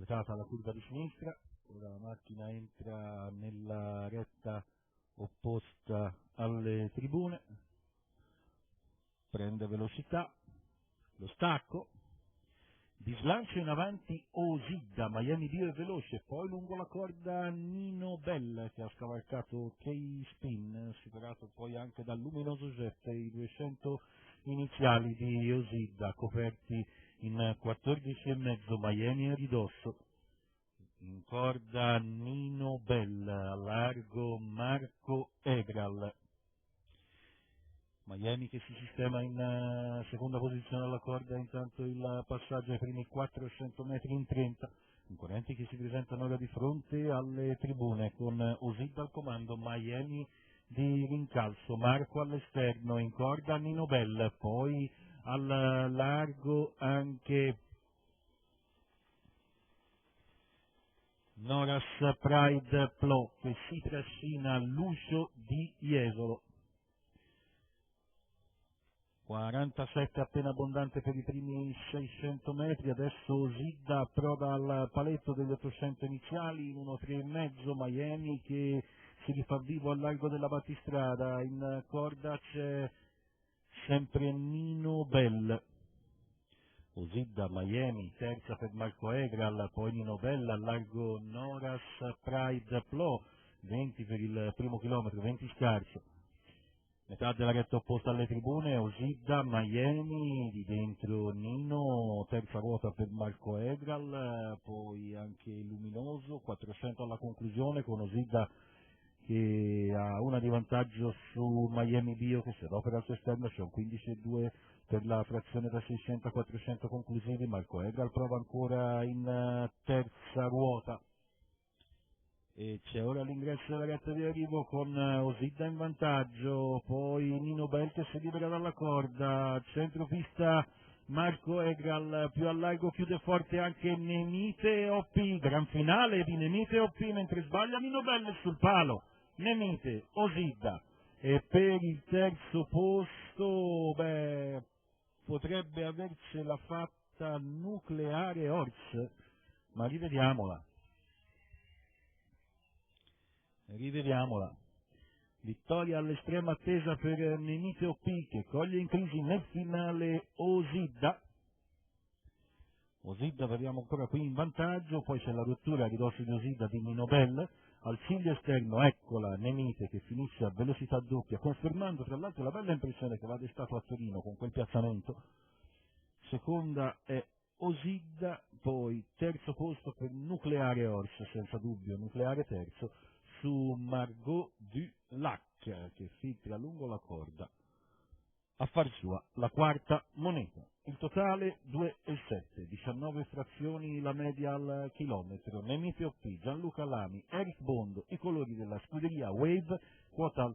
completata la curva di sinistra, ora la macchina entra nella retta opposta alle tribune, prende velocità, lo stacco, di slancio in avanti Osidda, Miami Bio è veloce, poi lungo la corda Nino Bell che ha scavalcato K-Spin, superato poi anche dal luminoso jet i 200 iniziali di Osidda, coperti in 14,5, Miami a ridosso. In corda Nino Bell, a largo Marco Egral. Miami che si sistema in seconda posizione alla corda, intanto il passaggio ai primi 400 metri in 30, concorrenti che si presentano ora di fronte alle tribune con Osidda al comando, Miami di rincalzo, Marco all'esterno, in corda Nino Bell, poi al largo anche Noras Pride Plo che si trascina Lucio di Jesolo. 47 appena abbondante per i primi 600 metri, adesso Osidda approda al paletto degli 800 iniziali in 1,3,5, Miami che si rifà vivo al largo della battistrada, in corda c'è sempre Nino Bell. Osidda, Miami, terza per Marco Egral, poi Nino Bell al largo Noras Pride Plo, 20 per il primo chilometro, 20 scarso. Metà della retta opposta alle tribune, Osidda, Miami, di dentro Nino, terza ruota per Marco Egral, poi anche Luminoso, 400 alla conclusione con Osidda che ha una di vantaggio su Miami Bio che si adopera al suo esterno, c'è un 15,2 per la frazione da 600 a 400 conclusivi, Marco Egral prova ancora in terza ruota. E c'è ora l'ingresso della retta di arrivo con Osidda in vantaggio, poi Nino Bell che si libera dalla corda, centropista Marco Egral, più a largo chiude forte anche Nemite OP, gran finale di Nemite OP mentre sbaglia Nino Bell sul palo, Nemite, Osidda. E per il terzo posto, potrebbe avercela fatta Nucleare Horse, ma rivediamola. Vittoria all'estrema attesa per Nemite OP che coglie in crisi nel finale Osidda. Osidda vediamo ancora qui in vantaggio, poi c'è la rottura a ridosso di Osidda di Nino Bell, al ciglio esterno eccola Nemite che finisce a velocità doppia, confermando tra l'altro la bella impressione che aveva destato a Torino con quel piazzamento. Seconda è Osidda, poi terzo posto per Nucleare Horse, senza dubbio, Nucleare terzo, su Margot du Lac, che filtra lungo la corda a far sua la quarta moneta. Il totale 2,7, 19 frazioni la media al chilometro. Nemite OP, Gianluca Lami, Eric Bondo, i colori della scuderia Wave, quota